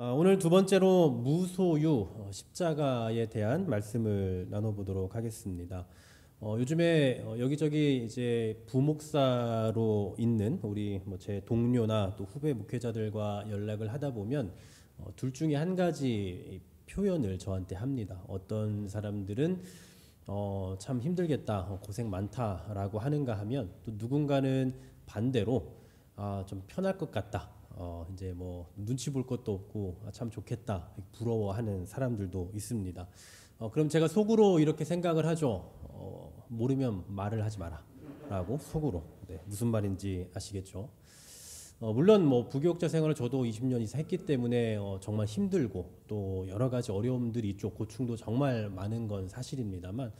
오늘 두 번째로 무소유 십자가에 대한 말씀을 나눠보도록 하겠습니다. 요즘에 여기저기 이제 부목사로 있는 우리 제 동료나 또 후배 목회자들과 연락을 하다 보면 둘 중에 한 가지 표현을 저한테 합니다. 어떤 사람들은 참 힘들겠다, 고생 많다라고 하는가 하면 또 누군가는 반대로 좀 편할 것 같다. 이제 뭐 눈치 볼 것도 없고 참 좋겠다 부러워하는 사람들도 있습니다. 그럼 제가 속으로 이렇게 생각을 하죠. 모르면 말을 하지 마라라고 속으로. 네, 무슨 말인지 아시겠죠? 물론 뭐 부교육자 생활을 저도 20년 이상 했기 때문에 정말 힘들고 또 여러 가지 어려움들이 있죠. 고충도 정말 많은 건 사실입니다만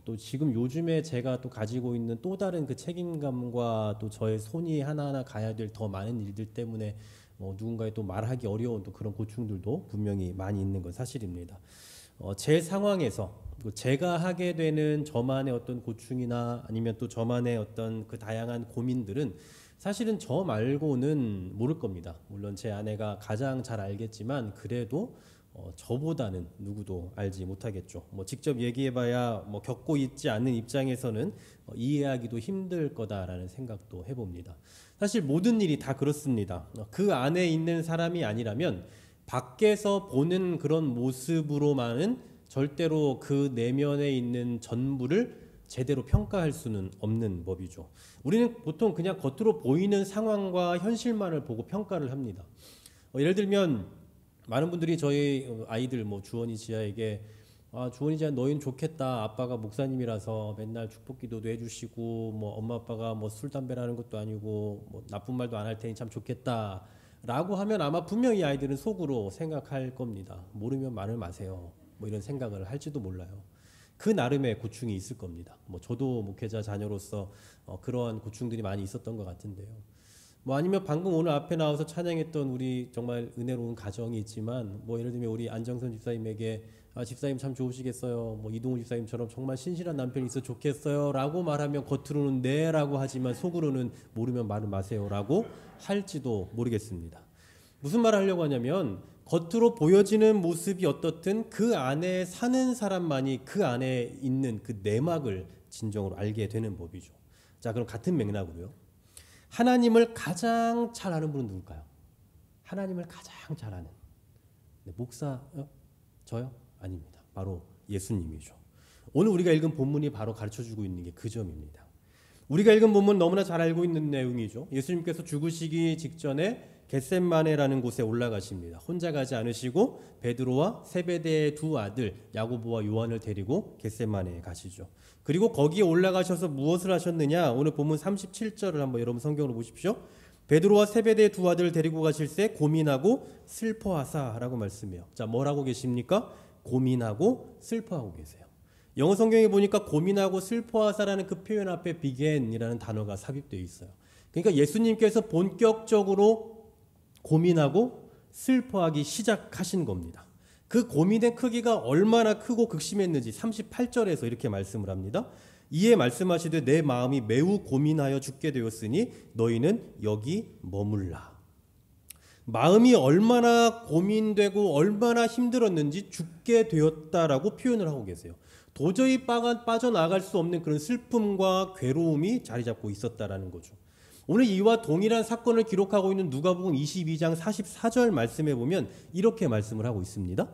또 지금 요즘에 제가 또 가지고 있는 또 다른 그 책임감과 또 저의 손이 하나하나 가야 될 더 많은 일들 때문에 누군가에 또 말하기 어려운 또 그런 고충들도 분명히 많이 있는 건 사실입니다. 제 상황에서 제가 하게 되는 저만의 어떤 고충이나 아니면 또 저만의 어떤 그 다양한 고민들은 사실은 저 말고는 모를 겁니다. 물론 제 아내가 가장 잘 알겠지만 그래도 저보다는 누구도 알지 못하겠죠. 뭐 직접 얘기해봐야 뭐 겪고 있지 않는 입장에서는 이해하기도 힘들 거다라는 생각도 해봅니다. 사실 모든 일이 다 그렇습니다. 그 안에 있는 사람이 아니라면 밖에서 보는 그런 모습으로만은 절대로 그 내면에 있는 전부를 제대로 평가할 수는 없는 법이죠. 우리는 보통 그냥 겉으로 보이는 상황과 현실만을 보고 평가를 합니다. 예를 들면 많은 분들이 저희 아이들 주원이 지아에게 주원이 지아 너희는 좋겠다. 아빠가 목사님이라서 맨날 축복 기도도 해주시고 엄마 아빠가 술 담배라는 것도 아니고 나쁜 말도 안 할 테니 참 좋겠다. 라고 하면 아마 분명히 아이들은 속으로 생각할 겁니다. 모르면 말을 마세요. 이런 생각을 할지도 몰라요. 그 나름의 고충이 있을 겁니다. 저도 목회자 자녀로서 그러한 고충들이 많이 있었던 것 같은데요. 아니면 방금 오늘 앞에 나와서 찬양했던 우리 정말 은혜로운 가정이 있지만 예를 들면 우리 안정선 집사님에게 집사님 참 좋으시겠어요. 이동훈 집사님처럼 정말 신실한 남편이 있어 좋겠어요. 라고 말하면 겉으로는 네 라고 하지만 속으로는 모르면 말을 마세요. 라고 할지도 모르겠습니다. 무슨 말을 하려고 하냐면 겉으로 보여지는 모습이 어떻든 그 안에 사는 사람만이 그 안에 있는 그 내막을 진정으로 알게 되는 법이죠. 자, 그럼 같은 맥락으로요. 하나님을 가장 잘 아는 분은 누굴까요? 하나님을 가장 잘 아는. 네, 목사요? 저요? 아닙니다. 바로 예수님이죠. 오늘 우리가 읽은 본문이 바로 가르쳐주고 있는 게 그 점입니다. 우리가 읽은 본문 너무나 잘 알고 있는 내용이죠. 예수님께서 죽으시기 직전에 겟셋마네라는 곳에 올라가십니다. 혼자 가지 않으시고 베드로와 세베대의 두 아들 야고보와 요한을 데리고 겟셋마네에 가시죠. 그리고 거기에 올라가셔서 무엇을 하셨느냐? 오늘 본문 37절을 한번 여러분 성경으로 보십시오. 베드로와 세베대의 두 아들을 데리고 가실새 고민하고 슬퍼하사라고 말씀해요. 자, 뭐라고 계십니까? 고민하고 슬퍼하고 계세요. 영어 성경에 보니까 고민하고 슬퍼하사라는 그 표현 앞에 begin이라는 단어가 삽입되어 있어요. 그러니까 예수님께서 본격적으로 고민하고 슬퍼하기 시작하신 겁니다. 그 고민의 크기가 얼마나 크고 극심했는지 38절에서 이렇게 말씀을 합니다. 이에 말씀하시되 내 마음이 매우 고민하여 죽게 되었으니 너희는 여기 머물라. 마음이 얼마나 고민되고 얼마나 힘들었는지 죽게 되었다라고 표현을 하고 계세요. 도저히 빠져나갈 수 없는 그런 슬픔과 괴로움이 자리 잡고 있었다라는 거죠. 오늘 이와 동일한 사건을 기록하고 있는 누가복음 22장 44절 말씀에 보면 이렇게 말씀을 하고 있습니다.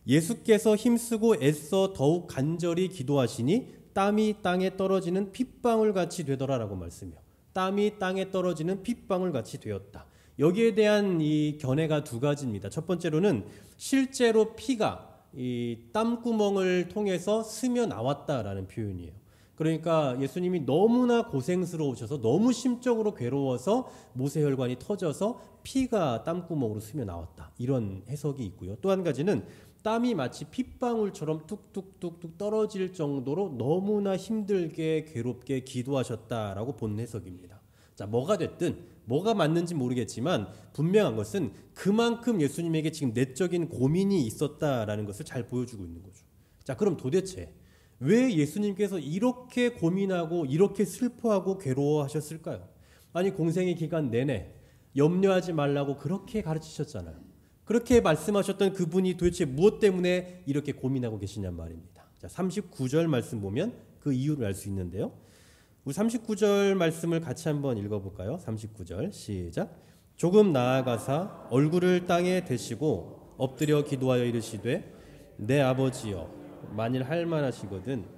예수께서 힘쓰고 애써 더욱 간절히 기도하시니 땀이 땅에 떨어지는 핏방울 같이 되더라라고 말씀해요. 땀이 땅에 떨어지는 핏방울 같이 되었다. 여기에 대한 이 견해가 두 가지입니다. 첫 번째로는 실제로 피가 이 땀구멍을 통해서 스며 나왔다라는 표현이에요. 그러니까 예수님이 너무나 고생스러우셔서 너무 심적으로 괴로워서 모세혈관이 터져서 피가 땀구멍으로 스며 나왔다. 이런 해석이 있고요. 또 한 가지는 땀이 마치 핏방울처럼 뚝뚝뚝뚝 떨어질 정도로 너무나 힘들게 괴롭게 기도하셨다라고 본 해석입니다. 자, 뭐가 됐든 뭐가 맞는지 모르겠지만 분명한 것은 그만큼 예수님에게 지금 내적인 고민이 있었다라는 것을 잘 보여주고 있는 거죠. 자, 그럼 도대체 왜 예수님께서 이렇게 고민하고 이렇게 슬퍼하고 괴로워하셨을까요? 아니 공생의 기간 내내 염려하지 말라고 그렇게 가르치셨잖아요. 그렇게 말씀하셨던 그분이 도대체 무엇 때문에 이렇게 고민하고 계시냔 말입니다. 자, 39절 말씀 보면 그 이유를 알 수 있는데요. 우리 39절 말씀을 같이 한번 읽어볼까요? 39절 시작. 조금 나아가사 얼굴을 땅에 대시고 엎드려 기도하여 이르시되 내 아버지여 만일 할 만하시거든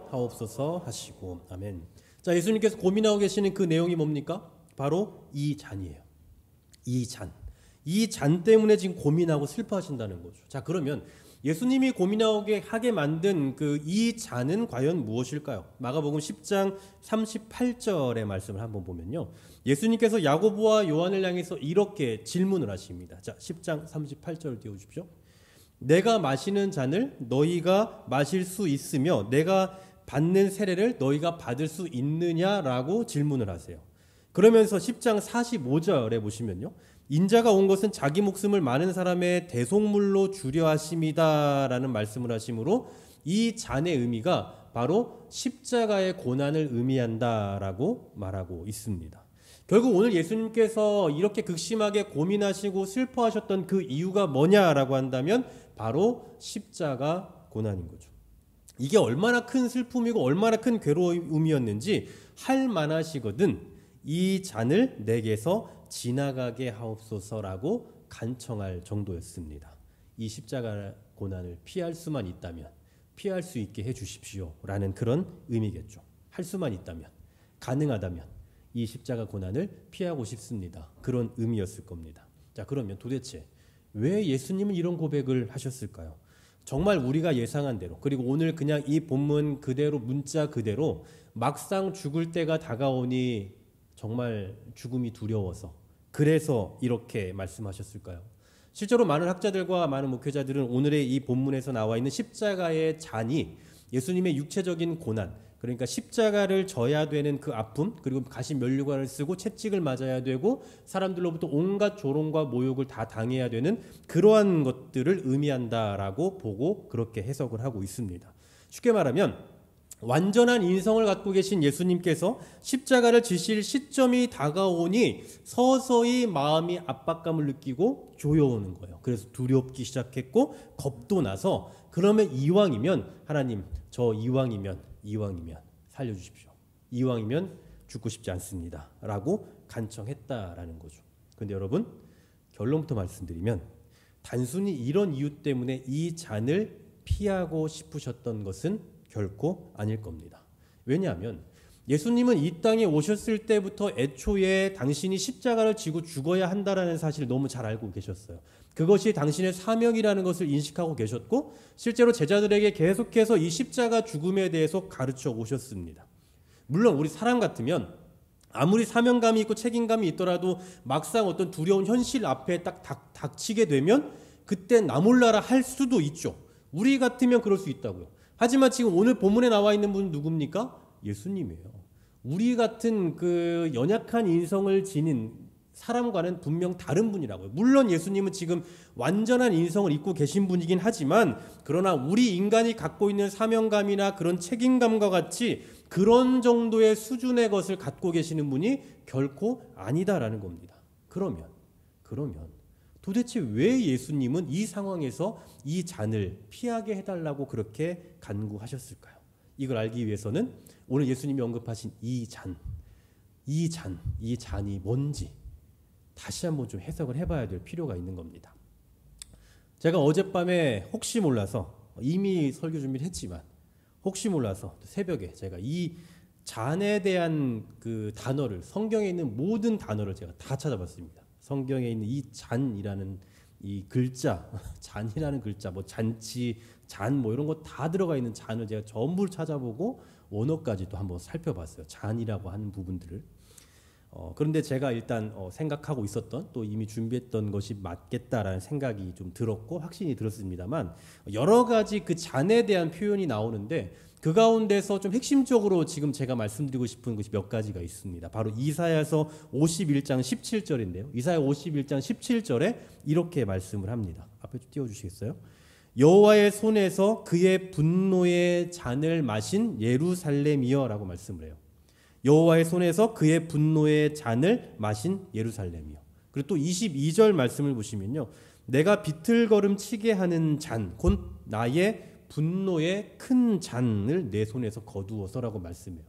하옵소서 하시고 아멘. 자, 예수님께서 고민하고 계시는 그 내용이 뭡니까? 바로 이 잔이에요. 이 잔 때문에 지금 고민하고 슬퍼하신다는 거죠. 자, 그러면 예수님이 고민하게 하게 만든 그 이 잔은 과연 무엇일까요? 마가복음 10장 38절의 말씀을 한번 보면요. 예수님께서 야고보와 요한을 향해서 이렇게 질문을 하십니다. 자, 10장 38절을 띄워주십시오. 내가 마시는 잔을 너희가 마실 수 있으며 내가 받는 세례를 너희가 받을 수 있느냐라고 질문을 하세요. 그러면서 10장 45절에 보시면요. 인자가 온 것은 자기 목숨을 많은 사람의 대속물로 주려 하심이다라는 말씀을 하심으로 이 잔의 의미가 바로 십자가의 고난을 의미한다라고 말하고 있습니다. 결국 오늘 예수님께서 이렇게 극심하게 고민하시고 슬퍼하셨던 그 이유가 뭐냐라고 한다면 바로 십자가 고난인 거죠. 이게 얼마나 큰 슬픔이고 얼마나 큰 괴로움이었는지 할 만하시거든 이 잔을 내게서 지나가게 하옵소서라고 간청할 정도였습니다. 이 십자가 고난을 피할 수만 있다면 피할 수 있게 해주십시오라는 그런 의미겠죠. 할 수만 있다면, 가능하다면 이 십자가 고난을 피하고 싶습니다. 그런 의미였을 겁니다. 자, 그러면 도대체 왜 예수님은 이런 고백을 하셨을까요? 정말 우리가 예상한 대로, 그리고 오늘 그냥 이 본문 그대로 문자 그대로 막상 죽을 때가 다가오니 정말 죽음이 두려워서 그래서 이렇게 말씀하셨을까요? 실제로 많은 학자들과 많은 목회자들은 오늘의 이 본문에서 나와 있는 십자가의 잔이 예수님의 육체적인 고난, 그러니까 십자가를 져야 되는 그 아픔, 그리고 가시 면류관을 쓰고 채찍을 맞아야 되고 사람들로부터 온갖 조롱과 모욕을 다 당해야 되는 그러한 것들을 의미한다라고 보고 그렇게 해석을 하고 있습니다. 쉽게 말하면 완전한 인성을 갖고 계신 예수님께서 십자가를 지실 시점이 다가오니 서서히 마음이 압박감을 느끼고 조여오는 거예요. 그래서 두렵기 시작했고 겁도 나서 그러면 이왕이면 하나님 저 이왕이면 살려주십시오. 이왕이면 죽고 싶지 않습니다. 라고 간청했다라는 거죠. 그런데 여러분 결론부터 말씀드리면 단순히 이런 이유 때문에 이 잔을 피하고 싶으셨던 것은 결코 아닐 겁니다. 왜냐하면 예수님은 이 땅에 오셨을 때부터 애초에 당신이 십자가를 지고 죽어야 한다라는 사실을 너무 잘 알고 계셨어요. 그것이 당신의 사명이라는 것을 인식하고 계셨고 실제로 제자들에게 계속해서 이 십자가 죽음에 대해서 가르쳐 오셨습니다. 물론 우리 사람 같으면 아무리 사명감이 있고 책임감이 있더라도 막상 어떤 두려운 현실 앞에 딱 닥치게 되면 그때 나 몰라라 할 수도 있죠. 우리 같으면 그럴 수 있다고요. 하지만 지금 오늘 본문에 나와 있는 분은 누굽니까? 예수님이에요. 우리 같은 그 연약한 인성을 지닌 사람과는 분명 다른 분이라고요. 물론 예수님은 지금 완전한 인성을 입고 계신 분이긴 하지만 그러나 우리 인간이 갖고 있는 사명감이나 그런 책임감과 같이 그런 정도의 수준의 것을 갖고 계시는 분이 결코 아니다라는 겁니다. 그러면 도대체 왜 예수님은 이 상황에서 이 잔을 피하게 해달라고 그렇게 간구하셨을까요? 이걸 알기 위해서는 오늘 예수님이 언급하신 이 잔이 뭔지 다시 한번 좀 해석을 해봐야 될 필요가 있는 겁니다. 제가 어젯밤에 혹시 몰라서 이미 설교 준비를 했지만 혹시 몰라서 새벽에 제가 이 잔에 대한 그 단어를 성경에 있는 모든 단어를 제가 다 찾아봤습니다. 성경에 있는 이 잔이라는 이 글자, 잔이라는 글자, 뭐 잔치, 잔 뭐 이런 거 다 들어가 있는 잔을 제가 전부 찾아보고 원어까지도 한번 살펴봤어요. 잔이라고 하는 부분들을. 그런데 제가 일단 생각하고 있었던 또 이미 준비했던 것이 맞겠다라는 생각이 좀 들었고 확신이 들었습니다만 여러 가지 그 잔에 대한 표현이 나오는데 그 가운데서 좀 핵심적으로 지금 제가 말씀드리고 싶은 것이 몇 가지가 있습니다. 바로 이사야서 51장 17절인데요. 이사야 51장 17절에 이렇게 말씀을 합니다. 앞에 좀 띄워주시겠어요? 여호와의 손에서 그의 분노의 잔을 마신 예루살렘이여 라고 말씀을 해요. 여호와의 손에서 그의 분노의 잔을 마신 예루살렘이요. 그리고 또 22절 말씀을 보시면요. 내가 비틀거름 치게 하는 잔, 곧 나의 분노의 큰 잔을 내 손에서 거두어서라고 말씀해요.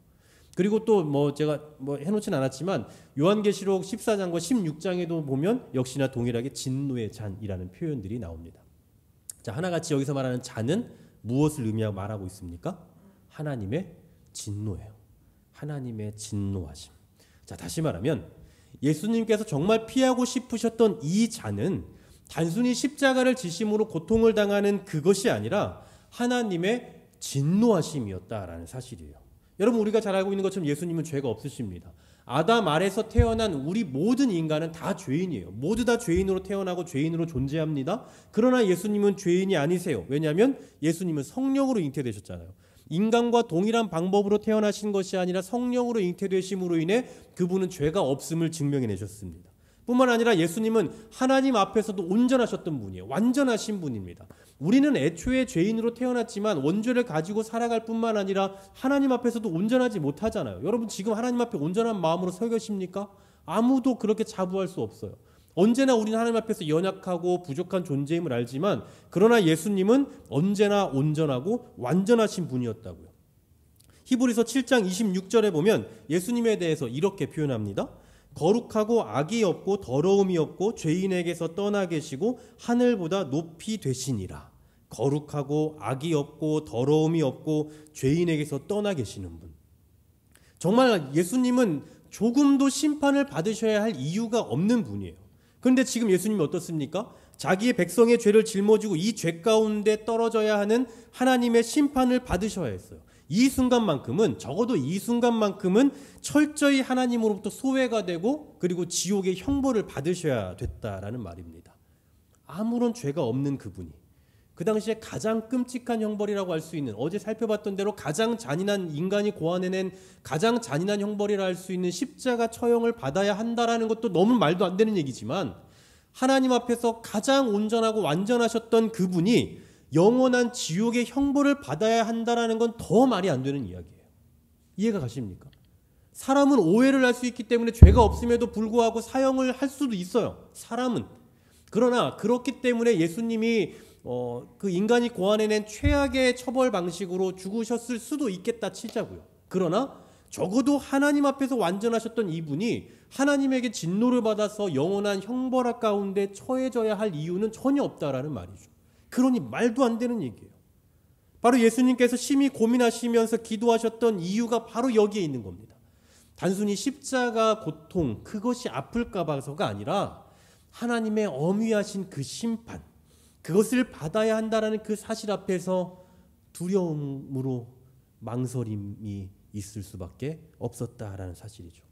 그리고 또 제가 해놓진 않았지만 요한계시록 14장과 16장에도 보면 역시나 동일하게 진노의 잔이라는 표현들이 나옵니다. 자, 하나같이 여기서 말하는 잔은 무엇을 의미하고 말하고 있습니까? 하나님의 진노예요. 하나님의 진노하심. 자, 다시 말하면 예수님께서 정말 피하고 싶으셨던 이 잔은 단순히 십자가를 지심으로 고통을 당하는 그것이 아니라 하나님의 진노하심이었다라는 사실이에요. 여러분, 우리가 잘 알고 있는 것처럼 예수님은 죄가 없으십니다. 아담 아래서 태어난 우리 모든 인간은 다 죄인이에요. 모두 다 죄인으로 태어나고 죄인으로 존재합니다. 그러나 예수님은 죄인이 아니세요. 왜냐하면 예수님은 성령으로 잉태되셨잖아요. 인간과 동일한 방법으로 태어나신 것이 아니라 성령으로 잉태되심으로 인해 그분은 죄가 없음을 증명해내셨습니다. 뿐만 아니라 예수님은 하나님 앞에서도 온전하셨던 분이에요. 완전하신 분입니다. 우리는 애초에 죄인으로 태어났지만 원죄를 가지고 살아갈 뿐만 아니라 하나님 앞에서도 온전하지 못하잖아요. 여러분, 지금 하나님 앞에 온전한 마음으로 서 계십니까? 아무도 그렇게 자부할 수 없어요. 언제나 우리는 하나님 앞에서 연약하고 부족한 존재임을 알지만, 그러나 예수님은 언제나 온전하고 완전하신 분이었다고요. 히브리서 7장 26절에 보면 예수님에 대해서 이렇게 표현합니다. 거룩하고 악이 없고 더러움이 없고 죄인에게서 떠나 계시고 하늘보다 높이 되시니라. 거룩하고 악이 없고 더러움이 없고 죄인에게서 떠나 계시는 분. 정말 예수님은 조금도 심판을 받으셔야 할 이유가 없는 분이에요. 그런데 지금 예수님이 어떻습니까? 자기의 백성의 죄를 짊어지고 이 죄 가운데 떨어져야 하는 하나님의 심판을 받으셔야 했어요. 이 순간만큼은, 적어도 이 순간만큼은 철저히 하나님으로부터 소외가 되고 그리고 지옥의 형벌을 받으셔야 됐다라는 말입니다. 아무런 죄가 없는 그분이 그 당시에 가장 끔찍한 형벌이라고 할 수 있는, 어제 살펴봤던 대로 가장 잔인한, 인간이 고안해낸 가장 잔인한 형벌이라 할 수 있는 십자가 처형을 받아야 한다라는 것도 너무 말도 안 되는 얘기지만, 하나님 앞에서 가장 온전하고 완전하셨던 그분이 영원한 지옥의 형벌을 받아야 한다라는 건 더 말이 안 되는 이야기예요. 이해가 가십니까? 사람은 오해를 할 수 있기 때문에 죄가 없음에도 불구하고 사형을 할 수도 있어요. 사람은. 그러나 그렇기 때문에 예수님이 그 인간이 고안해낸 최악의 처벌 방식으로 죽으셨을 수도 있겠다 치자고요. 그러나 적어도 하나님 앞에서 완전하셨던 이분이 하나님에게 진노를 받아서 영원한 형벌 가운데 처해져야 할 이유는 전혀 없다라는 말이죠. 그러니 말도 안 되는 얘기예요. 바로 예수님께서 심히 고민하시면서 기도하셨던 이유가 바로 여기에 있는 겁니다. 단순히 십자가 고통, 그것이 아플까 봐서가 아니라 하나님의 엄위하신 그 심판, 그것을 받아야 한다는 그 사실 앞에서 두려움으로 망설임이 있을 수밖에 없었다라는 사실이죠.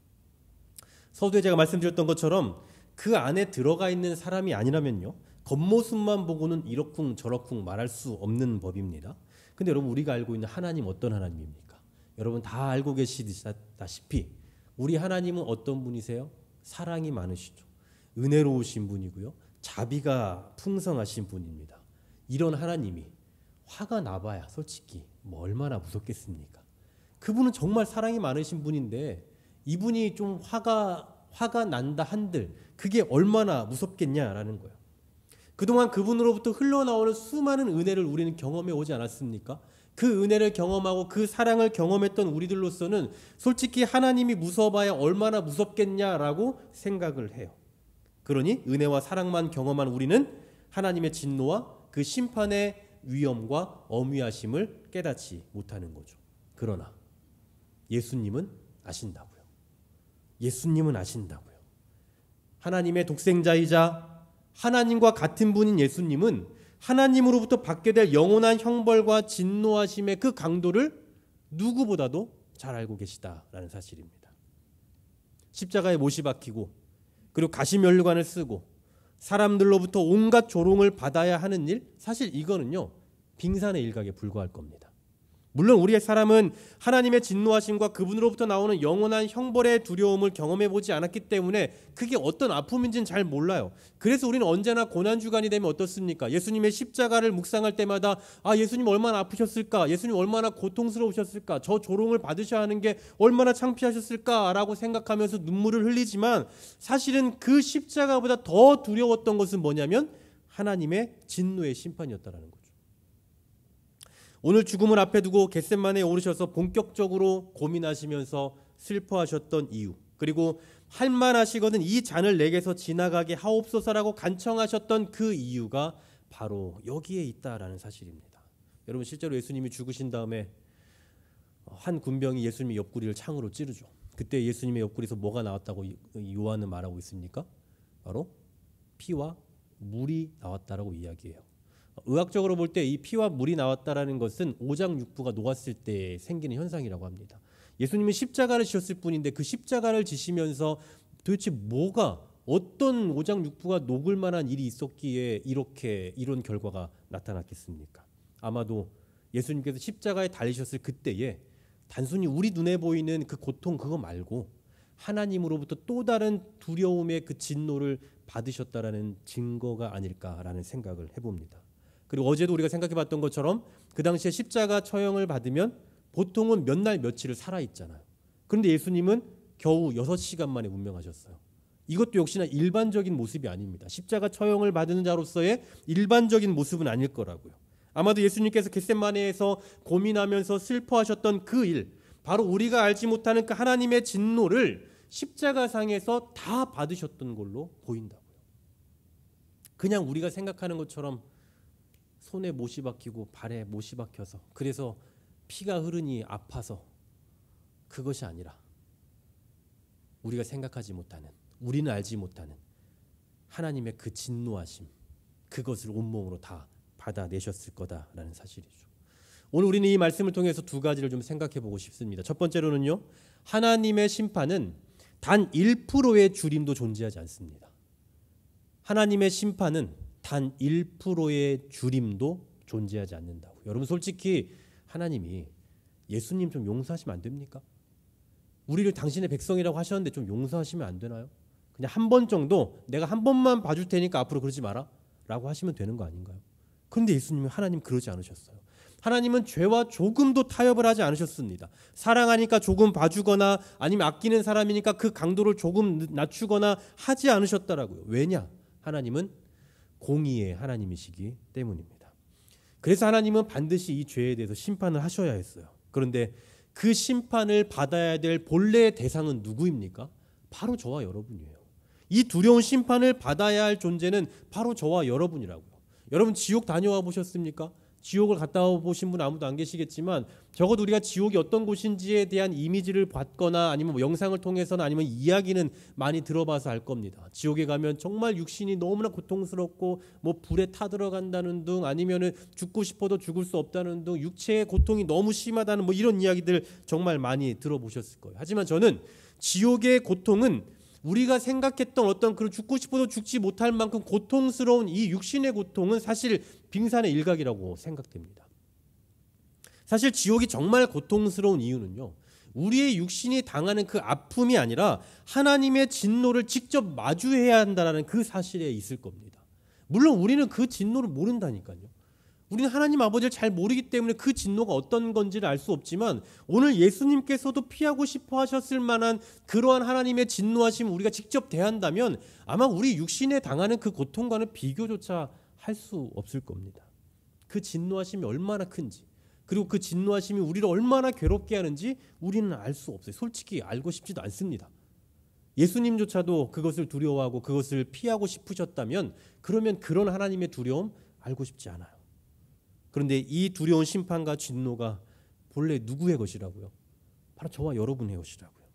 서두에 제가 말씀드렸던 것처럼 그 안에 들어가 있는 사람이 아니라면요, 겉모습만 보고는 이러쿵 저러쿵 말할 수 없는 법입니다. 근데 여러분, 우리가 알고 있는 하나님 어떤 하나님입니까? 여러분 다 알고 계시다시피 우리 하나님은 어떤 분이세요? 사랑이 많으시죠. 은혜로우신 분이고요. 자비가 풍성하신 분입니다. 이런 하나님이 화가 나봐야 솔직히 얼마나 무섭겠습니까? 그분은 정말 사랑이 많으신 분인데 이분이 좀 화가 난다 한들 그게 얼마나 무섭겠냐라는 거예요. 그동안 그분으로부터 흘러나오는 수많은 은혜를 우리는 경험해 오지 않았습니까? 그 은혜를 경험하고 그 사랑을 경험했던 우리들로서는 솔직히 하나님이 무서워봐야 얼마나 무섭겠냐라고 생각을 해요. 그러니 은혜와 사랑만 경험한 우리는 하나님의 진노와 그 심판의 위엄과 엄위하심을 깨닫지 못하는 거죠. 그러나 예수님은 아신다고요. 예수님은 아신다고요. 하나님의 독생자이자 하나님과 같은 분인 예수님은 하나님으로부터 받게 될 영원한 형벌과 진노하심의 그 강도를 누구보다도 잘 알고 계시다라는 사실입니다. 십자가에 못이 박히고 그리고 가시면류관을 쓰고 사람들로부터 온갖 조롱을 받아야 하는 일, 사실 이거는요 빙산의 일각에 불과할 겁니다. 물론 우리의 사람은 하나님의 진노하심과 그분으로부터 나오는 영원한 형벌의 두려움을 경험해 보지 않았기 때문에 그게 어떤 아픔인지는 잘 몰라요. 그래서 우리는 언제나 고난주간이 되면 어떻습니까? 예수님의 십자가를 묵상할 때마다 예수님 얼마나 아프셨을까? 예수님 얼마나 고통스러우셨을까? 저 조롱을 받으셔야 하는 게 얼마나 창피하셨을까? 라고 생각하면서 눈물을 흘리지만 사실은 그 십자가보다 더 두려웠던 것은 뭐냐면 하나님의 진노의 심판이었다라는 거죠. 오늘 죽음을 앞에 두고 겟세마네에 오르셔서 본격적으로 고민하시면서 슬퍼하셨던 이유, 그리고 할만하시거든 이 잔을 내게서 지나가게 하옵소서라고 간청하셨던 그 이유가 바로 여기에 있다라는 사실입니다. 여러분, 실제로 예수님이 죽으신 다음에 한 군병이 예수님의 옆구리를 창으로 찌르죠. 그때 예수님의 옆구리에서 뭐가 나왔다고 요한은 말하고 있습니까? 바로 피와 물이 나왔다라고 이야기해요. 의학적으로 볼 때 이 피와 물이 나왔다라는 것은 오장육부가 녹았을 때 생기는 현상이라고 합니다. 예수님은 십자가를 지셨을 뿐인데 그 십자가를 지시면서 도대체 어떤 오장육부가 녹을 만한 일이 있었기에 이런 결과가 나타났겠습니까? 아마도 예수님께서 십자가에 달리셨을 그때에 단순히 우리 눈에 보이는 그 고통 그거 말고 하나님으로부터 또 다른 두려움의 그 진노를 받으셨다라는 증거가 아닐까라는 생각을 해봅니다. 그리고 어제도 우리가 생각해봤던 것처럼 그 당시에 십자가 처형을 받으면 보통은 몇 날 며칠을 살아있잖아요. 그런데 예수님은 겨우 6시간 만에 운명하셨어요. 이것도 역시나 일반적인 모습이 아닙니다. 십자가 처형을 받은 자로서의 일반적인 모습은 아닐 거라고요. 아마도 예수님께서 겟세마네에서 고민하면서 슬퍼하셨던 그 일, 바로 우리가 알지 못하는 그 하나님의 진노를 십자가상에서 다 받으셨던 걸로 보인다고요. 그냥 우리가 생각하는 것처럼 손에 못이 박히고 발에 못이 박혀서 그래서 피가 흐르니 아파서 그것이 아니라 우리가 생각하지 못하는, 우리는 알지 못하는 하나님의 그 진노하심, 그것을 온몸으로 다 받아내셨을 거다라는 사실이죠. 오늘 우리는 이 말씀을 통해서 두 가지를 좀 생각해 보고 싶습니다. 첫 번째로는요, 하나님의 심판은 단 1%의 줄임도 존재하지 않습니다. 하나님의 심판은 단 1%의 줄임도 존재하지 않는다고. 여러분, 솔직히 하나님이 예수님 좀 용서하시면 안 됩니까? 우리를 당신의 백성이라고 하셨는데 좀 용서하시면 안 되나요? 그냥 한 번 정도, 내가 한 번만 봐줄 테니까 앞으로 그러지 마라 라고 하시면 되는 거 아닌가요? 그런데 예수님은 하나님 그러지 않으셨어요. 하나님은 죄와 조금도 타협을 하지 않으셨습니다. 사랑하니까 조금 봐주거나 아니면 아끼는 사람이니까 그 강도를 조금 낮추거나 하지 않으셨더라고요. 왜냐? 하나님은 공의의 하나님이시기 때문입니다. 그래서 하나님은 반드시 이 죄에 대해서 심판을 하셔야 했어요. 그런데 그 심판을 받아야 될 본래의 대상은 누구입니까? 바로 저와 여러분이에요. 이 두려운 심판을 받아야 할 존재는 바로 저와 여러분이라고요. 여러분, 지옥 다녀와 보셨습니까? 지옥을 갔다 보신 분 아무도 안 계시겠지만 적어도 우리가 지옥이 어떤 곳인지에 대한 이미지를 봤거나 아니면 영상을 통해서나 아니면 이야기는 많이 들어봐서 알 겁니다. 지옥에 가면 정말 육신이 너무나 고통스럽고 불에 타들어간다는 등 아니면은 죽고 싶어도 죽을 수 없다는 등 육체의 고통이 너무 심하다는 이런 이야기들 정말 많이 들어보셨을 거예요. 하지만 저는 지옥의 고통은 우리가 생각했던 어떤 그런 죽고 싶어도 죽지 못할 만큼 고통스러운 이 육신의 고통은 사실 빙산의 일각이라고 생각됩니다. 사실 지옥이 정말 고통스러운 이유는요, 우리의 육신이 당하는 그 아픔이 아니라 하나님의 진노를 직접 마주해야 한다는 그 사실에 있을 겁니다. 물론 우리는 그 진노를 모른다니까요. 우리는 하나님 아버지를 잘 모르기 때문에 그 진노가 어떤 건지를 알 수 없지만 오늘 예수님께서도 피하고 싶어 하셨을 만한 그러한 하나님의 진노하심을 우리가 직접 대한다면 아마 우리 육신에 당하는 그 고통과는 비교조차 할 수 없을 겁니다. 그 진노하심이 얼마나 큰지, 그리고 그 진노하심이 우리를 얼마나 괴롭게 하는지 우리는 알 수 없어요. 솔직히 알고 싶지도 않습니다. 예수님조차도 그것을 두려워하고 그것을 피하고 싶으셨다면 그러면 그런 하나님의 두려움 알고 싶지 않아요. 그런데 이 두려운 심판과 진노가 본래 누구의 것이라고요? 바로 저와 여러분의 것이라고요.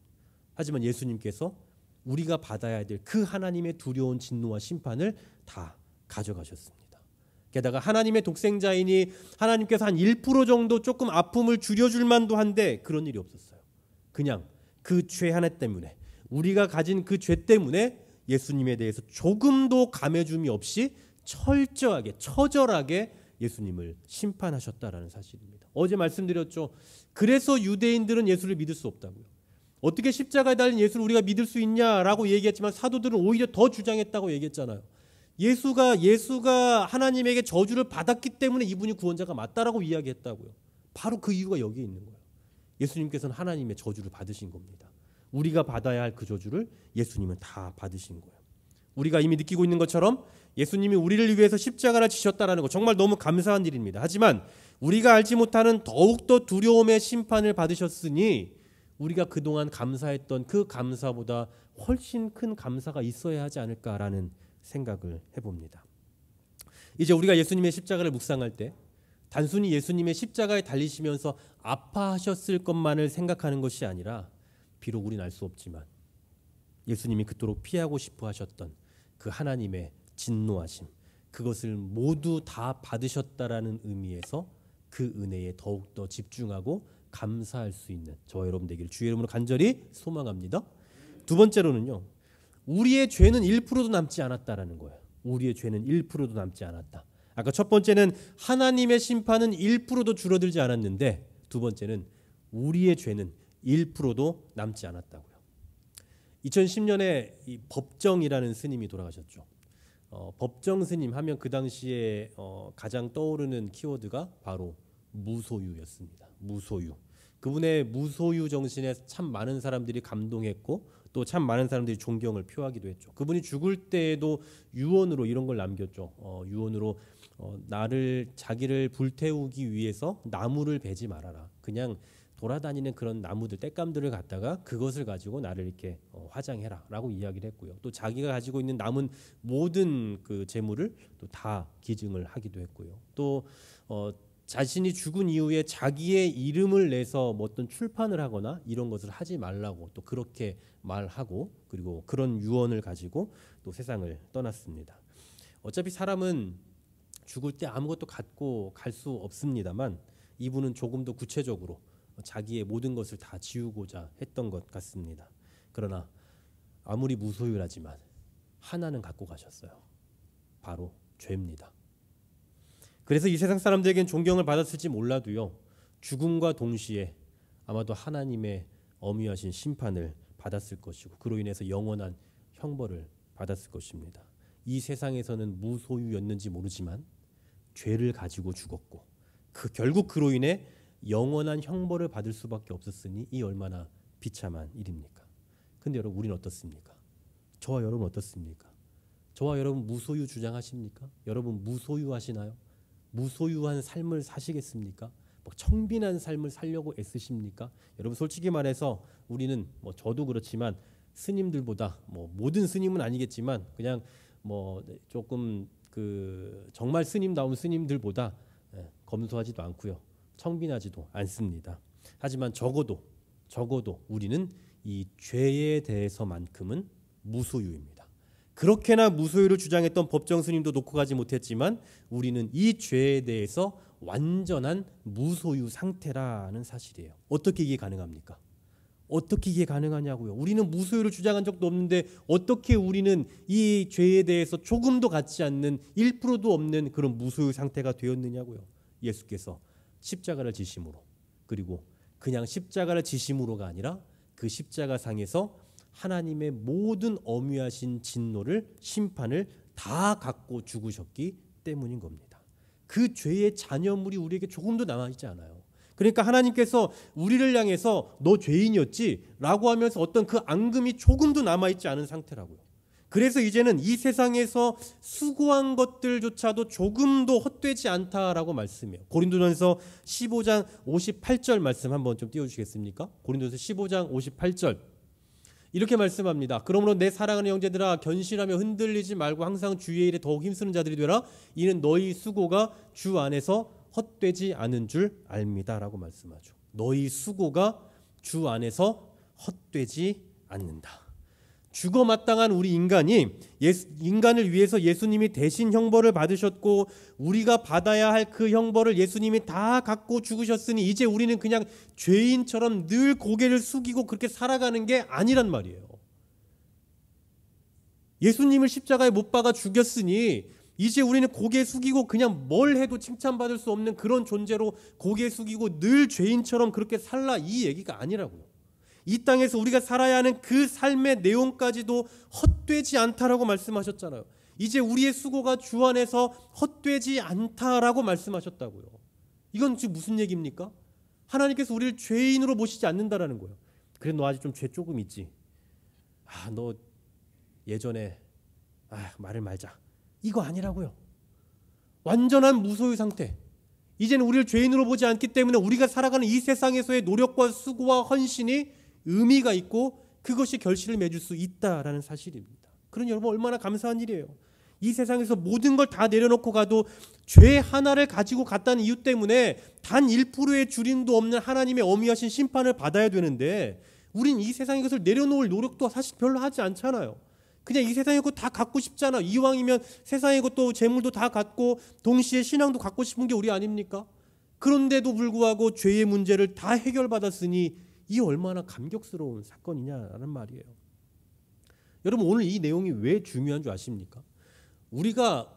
하지만 예수님께서 우리가 받아야 될 그 하나님의 두려운 진노와 심판을 다 가져가셨습니다. 게다가 하나님의 독생자이니 하나님께서 한 1% 정도 조금 아픔을 줄여줄 만도 한데 그런 일이 없었어요. 그냥 그 죄 하나 때문에, 우리가 가진 그 죄 때문에 예수님에 대해서 조금도 감해줌이 없이 철저하게, 처절하게 예수님을 심판하셨다라는 사실입니다. 어제 말씀드렸죠. 그래서 유대인들은 예수를 믿을 수 없다고요. 어떻게 십자가에 달린 예수를 우리가 믿을 수 있냐라고 얘기했지만 사도들은 오히려 더 주장했다고 얘기했잖아요. 예수가 하나님에게 저주를 받았기 때문에 이분이 구원자가 맞다라고 이야기했다고요. 바로 그 이유가 여기 있는 거예요. 예수님께서는 하나님의 저주를 받으신 겁니다. 우리가 받아야 할 그 저주를 예수님은 다 받으신 거예요. 우리가 이미 느끼고 있는 것처럼 예수님이 우리를 위해서 십자가를 지셨다라는 거 정말 너무 감사한 일입니다. 하지만 우리가 알지 못하는 더욱더 두려움의 심판을 받으셨으니 우리가 그동안 감사했던 그 감사보다 훨씬 큰 감사가 있어야 하지 않을까라는 생각을 해봅니다. 이제 우리가 예수님의 십자가를 묵상할 때 단순히 예수님의 십자가에 달리시면서 아파하셨을 것만을 생각하는 것이 아니라 비록 우리는 알 수 없지만 예수님이 그토록 피하고 싶어 하셨던 그 하나님의 진노하심, 그것을 모두 다 받으셨다라는 의미에서 그 은혜에 더욱더 집중하고 감사할 수 있는 저와 여러분 되기를 주의 이름으로 간절히 소망합니다. 두 번째로는요, 우리의 죄는 1%도 남지 않았다라는 거예요. 우리의 죄는 1%도 남지 않았다. 아까 첫 번째는 하나님의 심판은 1%도 줄어들지 않았는데 두 번째는 우리의 죄는 1%도 남지 않았다고요. 2010년에 이 법정이라는 스님이 돌아가셨죠. 법정 스님 하면 그 당시에 가장 떠오르는 키워드가 바로 무소유였습니다. 무소유. 그분의 무소유 정신에 참 많은 사람들이 감동했고 또 참 많은 사람들이 존경을 표하기도 했죠. 그분이 죽을 때에도 유언으로 이런 걸 남겼죠. 유언으로 자기를 불태우기 위해서 나무를 베지 말아라. 그냥 돌아다니는 그런 나무들, 땔감들을 갖다가 그것을 가지고 나를 이렇게 화장해라라고 이야기를 했고요. 또 자기가 가지고 있는 남은 모든 그 재물을 또 다 기증을 하기도 했고요. 또 자신이 죽은 이후에 자기의 이름을 내서 뭐 어떤 출판을 하거나 이런 것을 하지 말라고 또 그렇게 말하고 그리고 그런 유언을 가지고 또 세상을 떠났습니다. 어차피 사람은 죽을 때 아무것도 갖고 갈 수 없습니다만 이분은 조금 더 구체적으로 자기의 모든 것을 다 지우고자 했던 것 같습니다. 그러나 아무리 무소유라지만 하나는 갖고 가셨어요. 바로 죄입니다. 그래서 이 세상 사람들에겐 존경을 받았을지 몰라도요, 죽음과 동시에 아마도 하나님의 엄위하신 심판을 받았을 것이고 그로 인해서 영원한 형벌을 받았을 것입니다. 이 세상에서는 무소유였는지 모르지만 죄를 가지고 죽었고 결국 그로 인해 영원한 형벌을 받을 수밖에 없었으니 이 얼마나 비참한 일입니까? 근데 여러분, 우리는 어떻습니까? 저와 여러분 어떻습니까? 저와 여러분 무소유 주장하십니까? 여러분 무소유하시나요? 무소유한 삶을 사시겠습니까? 청빈한 삶을 살려고 애쓰십니까? 여러분 솔직히 말해서 우리는 저도 그렇지만 스님들보다 모든 스님은 아니겠지만 그냥 조금 정말 스님다운 스님들보다 검소하지도 않고요. 청빈하지도 않습니다. 하지만 적어도 우리는 이 죄에 대해서만큼은 무소유입니다. 그렇게나 무소유를 주장했던 법정 스님도 놓고 가지 못했지만 우리는 이 죄에 대해서 완전한 무소유 상태라는 사실이에요. 어떻게 이게 가능합니까? 어떻게 이게 가능하냐고요. 우리는 무소유를 주장한 적도 없는데 어떻게 우리는 이 죄에 대해서 조금도 같지 않는 1%도 없는 그런 무소유 상태가 되었느냐고요. 예수께서 십자가를 지심으로, 그리고 그냥 십자가를 지심으로가 아니라 그 십자가상에서 하나님의 모든 엄위하신 진노를, 심판을 다 갖고 죽으셨기 때문인 겁니다. 그 죄의 잔여물이 우리에게 조금도 남아있지 않아요. 그러니까 하나님께서 우리를 향해서 너 죄인이었지? 라고 하면서 어떤 그 앙금이 조금도 남아있지 않은 상태라고요. 그래서 이제는 이 세상에서 수고한 것들조차도 조금도 헛되지 않다라고 말씀해요. 고린도전서 15장 58절 말씀 한번 좀 띄워주시겠습니까? 고린도전서 15장 58절 이렇게 말씀합니다. 그러므로 내 사랑하는 형제들아, 견실하며 흔들리지 말고 항상 주의 일에 더욱 힘쓰는 자들이 되라. 이는 너희 수고가 주 안에서 헛되지 않은 줄 압니다 라고 말씀하죠. 너희 수고가 주 안에서 헛되지 않는다. 죽어 마땅한 우리 인간을 위해서 예수님이 대신 형벌을 받으셨고 우리가 받아야 할 그 형벌을 예수님이 다 갖고 죽으셨으니 이제 우리는 그냥 죄인처럼 늘 고개를 숙이고 그렇게 살아가는 게 아니란 말이에요. 예수님을 십자가에 못 박아 죽였으니 이제 우리는 고개 숙이고 그냥 뭘 해도 칭찬받을 수 없는 그런 존재로 고개 숙이고 늘 죄인처럼 그렇게 살라, 이 얘기가 아니라고요. 이 땅에서 우리가 살아야 하는 그 삶의 내용까지도 헛되지 않다라고 말씀하셨잖아요. 이제 우리의 수고가 주 안에서 헛되지 않다라고 말씀하셨다고요. 이건 지금 무슨 얘기입니까? 하나님께서 우리를 죄인으로 보시지 않는다라는 거예요. 그래, 너 아직 좀 죄 조금 있지. 너 예전에 말을 말자. 이거 아니라고요. 완전한 무소유 상태. 이제는 우리를 죄인으로 보지 않기 때문에 우리가 살아가는 이 세상에서의 노력과 수고와 헌신이 의미가 있고 그것이 결실을 맺을 수 있다라는 사실입니다. 그러니 여러분, 얼마나 감사한 일이에요. 이 세상에서 모든 걸 다 내려놓고 가도 죄 하나를 가지고 갔다는 이유 때문에 단 1%의 줄임도 없는 하나님의 어미하신 심판을 받아야 되는데, 우린 이 세상에 이것을 내려놓을 노력도 사실 별로 하지 않잖아요. 그냥 이 세상의 것 다 갖고 싶잖아. 이왕이면 세상의 것도 재물도 다 갖고 동시에 신앙도 갖고 싶은 게 우리 아닙니까? 그런데도 불구하고 죄의 문제를 다 해결받았으니 이 얼마나 감격스러운 사건이냐라는 말이에요. 여러분, 오늘 이 내용이 왜 중요한 줄 아십니까? 우리가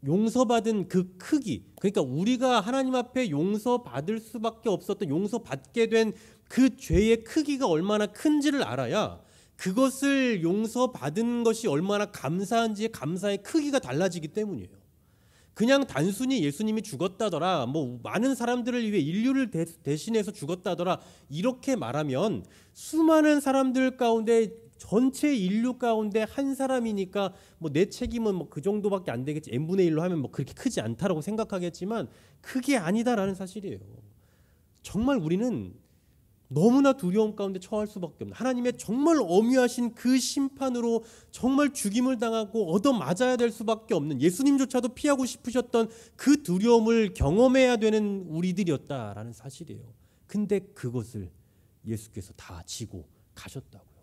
용서받은 그 크기, 그러니까 우리가 하나님 앞에 용서받을 수밖에 없었던, 용서받게 된 그 죄의 크기가 얼마나 큰지를 알아야 그것을 용서받은 것이 얼마나 감사한지 감사의 크기가 달라지기 때문이에요. 그냥 단순히 예수님이 죽었다더라, 많은 사람들을 위해 인류를 대신해서 죽었다더라, 이렇게 말하면 수많은 사람들 가운데, 전체 인류 가운데 한 사람이니까 내 책임은 그 정도밖에 안 되겠지, n분의 1로 하면 그렇게 크지 않다라고 생각하겠지만 그게 아니다라는 사실이에요. 정말 우리는 너무나 두려움 가운데 처할 수밖에 없는, 하나님의 정말 엄유하신 그 심판으로 정말 죽임을 당하고 얻어맞아야 될 수밖에 없는, 예수님조차도 피하고 싶으셨던 그 두려움을 경험해야 되는 우리들이었다라는 사실이에요. 근데 그것을 예수께서 다 지고 가셨다고요.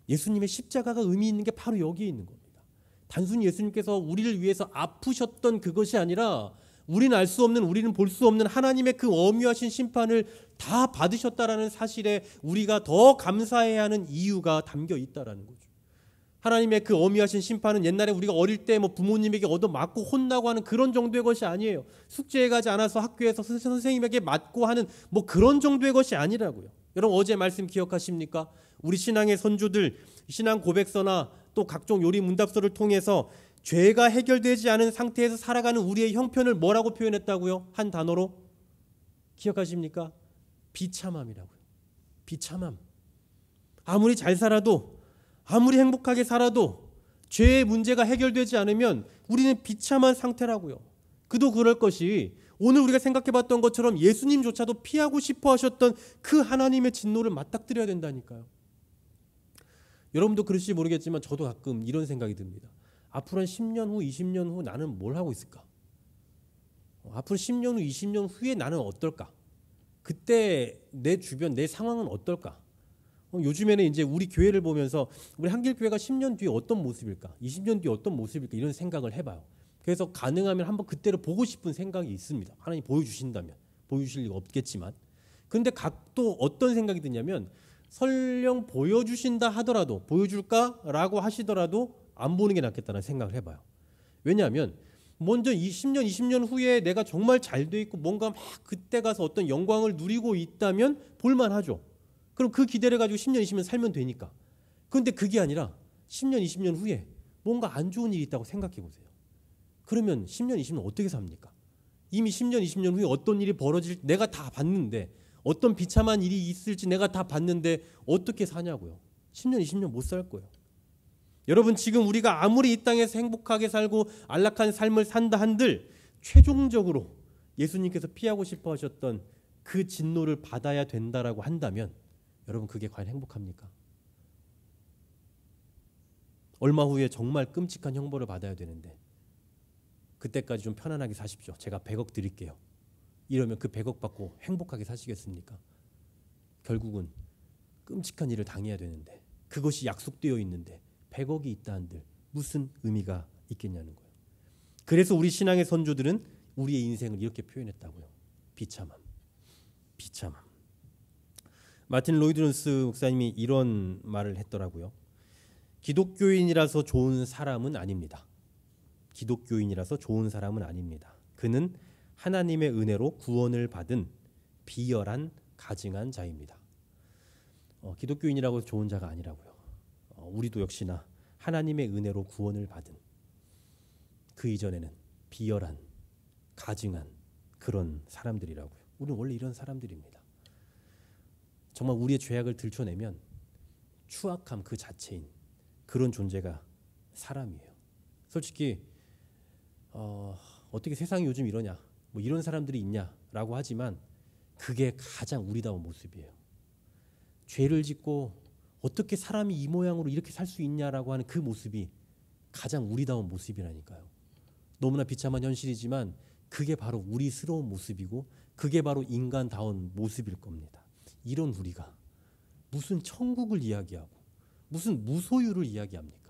예수님의 십자가가 의미 있는 게 바로 여기에 있는 겁니다. 단순히 예수님께서 우리를 위해서 아프셨던 그것이 아니라 우리는 알 수 없는, 우리는 볼 수 없는 하나님의 그 엄유하신 심판을 다 받으셨다라는 사실에 우리가 더 감사해야 하는 이유가 담겨 있다라는 거죠. 하나님의 그 엄유하신 심판은 옛날에 우리가 어릴 때 부모님에게 얻어맞고 혼나고 하는 그런 정도의 것이 아니에요. 숙제에 가지 않아서 학교에서 선생님에게 맞고 하는 그런 정도의 것이 아니라고요. 여러분, 어제 말씀 기억하십니까? 우리 신앙의 선조들 신앙 고백서나 또 각종 요리 문답서를 통해서 죄가 해결되지 않은 상태에서 살아가는 우리의 형편을 뭐라고 표현했다고요? 한 단어로 기억하십니까? 비참함이라고요. 비참함. 아무리 잘 살아도, 아무리 행복하게 살아도 죄의 문제가 해결되지 않으면 우리는 비참한 상태라고요. 그도 그럴 것이 오늘 우리가 생각해봤던 것처럼 예수님조차도 피하고 싶어 하셨던 그 하나님의 진노를 맞닥뜨려야 된다니까요. 여러분도 그러실지 모르겠지만 저도 가끔 이런 생각이 듭니다. 앞으로 한 10년 후, 20년 후 나는 뭘 하고 있을까? 앞으로 10년 후, 20년 후에 나는 어떨까? 그때 내 주변, 내 상황은 어떨까? 요즘에는 이제 우리 교회를 보면서 우리 한길교회가 10년 뒤에 어떤 모습일까? 20년 뒤에 어떤 모습일까? 이런 생각을 해봐요. 그래서 가능하면 한번 그때를 보고 싶은 생각이 있습니다. 하나님 보여주신다면. 보여주실 리가 없겠지만. 그런데 또 어떤 생각이 드냐면, 설령 보여주신다 하더라도, 보여줄까라고 하시더라도 안 보는 게 낫겠다는 생각을 해봐요. 왜냐하면 먼저 10년, 20년 후에 내가 정말 잘 돼 있고 뭔가 막 그때 가서 어떤 영광을 누리고 있다면 볼만하죠. 그럼 그 기대를 가지고 10년, 20년 살면 되니까. 그런데 그게 아니라 10년, 20년 후에 뭔가 안 좋은 일이 있다고 생각해 보세요. 그러면 10년, 20년 어떻게 삽니까? 이미 10년, 20년 후에 어떤 일이 벌어질지 내가 다 봤는데, 어떤 비참한 일이 있을지 내가 다 봤는데 어떻게 사냐고요. 10년, 20년 못 살 거예요. 여러분, 지금 우리가 아무리 이 땅에서 행복하게 살고 안락한 삶을 산다 한들 최종적으로 예수님께서 피하고 싶어 하셨던 그 진노를 받아야 된다라고 한다면 여러분, 그게 과연 행복합니까? 얼마 후에 정말 끔찍한 형벌을 받아야 되는데 그때까지 좀 편안하게 사십시오. 제가 100억 드릴게요. 이러면 그 100억 받고 행복하게 사시겠습니까? 결국은 끔찍한 일을 당해야 되는데, 그것이 약속되어 있는데 100억이 있다 한들 무슨 의미가 있겠냐는 거예요. 그래서 우리 신앙의 선조들은 우리의 인생을 이렇게 표현했다고요. 비참함. 비참함. 마틴 로이드 존스 목사님이 이런 말을 했더라고요. 기독교인이라서 좋은 사람은 아닙니다. 기독교인이라서 좋은 사람은 아닙니다. 그는 하나님의 은혜로 구원을 받은 비열한 가증한 자입니다. 기독교인이라고 좋은 자가 아니라고요. 우리도 역시나 하나님의 은혜로 구원을 받은 그 이전에는 비열한 가증한 그런 사람들이라고요. 우리는 원래 이런 사람들입니다. 정말 우리의 죄악을 들춰내면 추악함 그 자체인 그런 존재가 사람이에요. 솔직히 어떻게 세상이 요즘 이러냐, 뭐 이런 사람들이 있냐라고 하지만 그게 가장 우리다운 모습이에요. 죄를 짓고 어떻게 사람이 이 모양으로 이렇게 살 수 있냐라고 하는 그 모습이 가장 우리다운 모습이라니까요. 너무나 비참한 현실이지만 그게 바로 우리스러운 모습이고 그게 바로 인간다운 모습일 겁니다. 이런 우리가 무슨 천국을 이야기하고 무슨 무소유를 이야기합니까?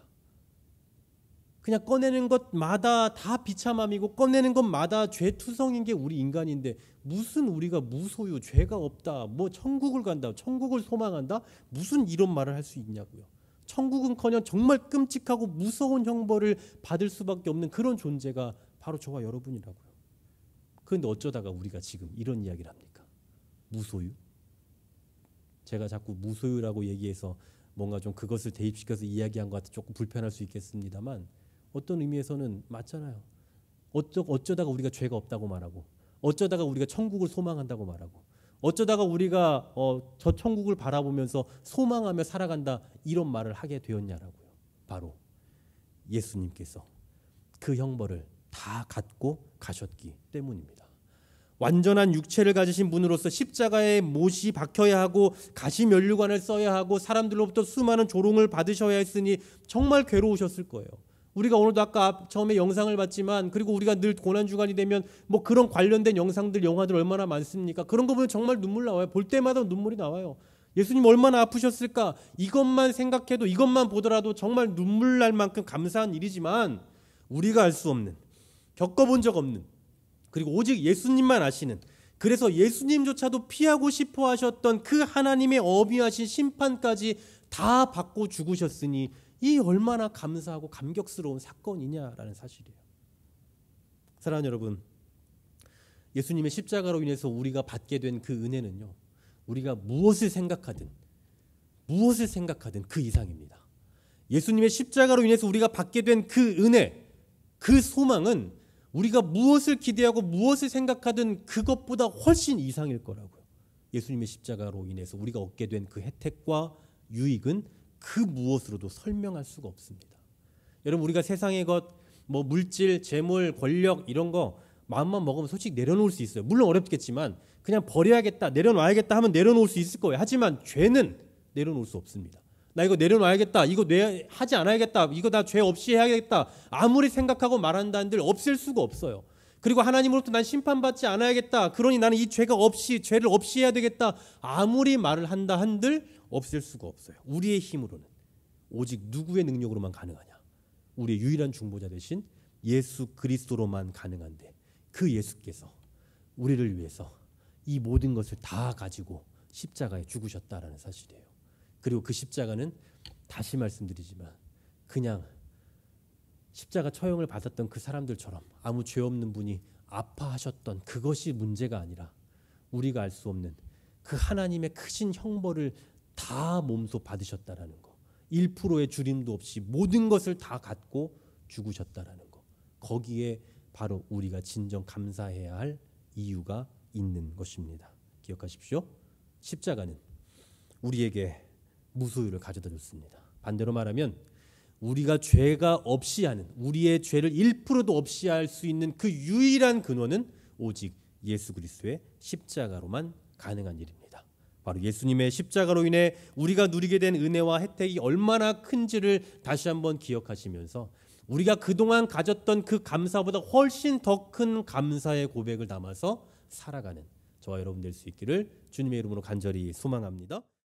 그냥 꺼내는 것마다 다 비참함이고 꺼내는 것마다 죄투성인 게 우리 인간인데 무슨 우리가 무소유, 죄가 없다, 뭐 천국을 간다, 천국을 소망한다, 무슨 이런 말을 할 수 있냐고요. 천국은커녕 정말 끔찍하고 무서운 형벌을 받을 수밖에 없는 그런 존재가 바로 저와 여러분이라고요. 그런데 어쩌다가 우리가 지금 이런 이야기를 합니까? 무소유? 제가 자꾸 무소유라고 얘기해서 뭔가 좀 그것을 대입시켜서 이야기한 것 같아 조금 불편할 수 있겠습니다만 어떤 의미에서는 맞잖아요. 어쩌다가 우리가 죄가 없다고 말하고 어쩌다가 우리가 천국을 소망한다고 말하고 어쩌다가 우리가 저 천국을 바라보면서 소망하며 살아간다 이런 말을 하게 되었냐라고요. 바로 예수님께서 그 형벌을 다 갖고 가셨기 때문입니다. 완전한 육체를 가지신 분으로서 십자가에 못이 박혀야 하고 가시면류관을 써야 하고 사람들로부터 수많은 조롱을 받으셔야 했으니 정말 괴로우셨을 거예요. 우리가 오늘도 아까 처음에 영상을 봤지만 그리고 우리가 늘 고난주간이 되면 뭐 그런 관련된 영상들 영화들 얼마나 많습니까? 그런 거 보면 정말 눈물 나와요. 볼 때마다 눈물이 나와요. 예수님 얼마나 아프셨을까? 이것만 생각해도 이것만 보더라도 정말 눈물 날 만큼 감사한 일이지만 우리가 알 수 없는 겪어본 적 없는 그리고 오직 예수님만 아시는 그래서 예수님조차도 피하고 싶어 하셨던 그 하나님의 어미하신 심판까지 다 받고 죽으셨으니 이 얼마나 감사하고 감격스러운 사건이냐라는 사실이에요. 사랑하는 여러분, 예수님의 십자가로 인해서 우리가 받게 된 그 은혜는요. 우리가 무엇을 생각하든 그 이상입니다. 예수님의 십자가로 인해서 우리가 받게 된 그 은혜, 그 소망은 우리가 무엇을 기대하고 무엇을 생각하든 그것보다 훨씬 이상일 거라고요. 예수님의 십자가로 인해서 우리가 얻게 된 그 혜택과 유익은 그 무엇으로도 설명할 수가 없습니다. 여러분 우리가 세상의 것, 뭐 물질, 재물, 권력 이런 거 마음만 먹으면 솔직히 내려놓을 수 있어요. 물론 어렵겠지만 그냥 버려야겠다, 내려놔야겠다 하면 내려놓을 수 있을 거예요. 하지만 죄는 내려놓을 수 없습니다. 나 이거 내려놔야겠다, 이거 하지 않아야겠다, 이거 나 죄 없이 해야겠다 아무리 생각하고 말한다 한들 없앨 수가 없어요. 그리고 하나님으로부터 난 심판받지 않아야겠다, 그러니 나는 이 죄를 없이 해야 되겠다 아무리 말을 한다 한들 없앨 수가 없어요. 우리의 힘으로는 오직 누구의 능력으로만 가능하냐? 우리의 유일한 중보자 되신 예수 그리스도로만 가능한데 그 예수께서 우리를 위해서 이 모든 것을 다 가지고 십자가에 죽으셨다라는 사실이에요. 그리고 그 십자가는 다시 말씀드리지만 그냥 십자가 처형을 받았던 그 사람들처럼 아무 죄 없는 분이 아파하셨던 그것이 문제가 아니라 우리가 알 수 없는 그 하나님의 크신 형벌을 다 몸소 받으셨다라는 거, 1%의 줄임도 없이 모든 것을 다 갖고 죽으셨다라는 거, 거기에 바로 우리가 진정 감사해야 할 이유가 있는 것입니다. 기억하십시오. 십자가는 우리에게 무소유를 가져다 줬습니다. 반대로 말하면 우리가 죄가 없이 하는, 우리의 죄를 1%도 없이 할 수 있는 그 유일한 근원은 오직 예수 그리스도의 십자가로만 가능한 일입니다. 바로 예수님의 십자가로 인해 우리가 누리게 된 은혜와 혜택이 얼마나 큰지를 다시 한번 기억하시면서 우리가 그동안 가졌던 그 감사보다 훨씬 더 큰 감사의 고백을 담아서 살아가는 저와 여러분 될 수 있기를 주님의 이름으로 간절히 소망합니다.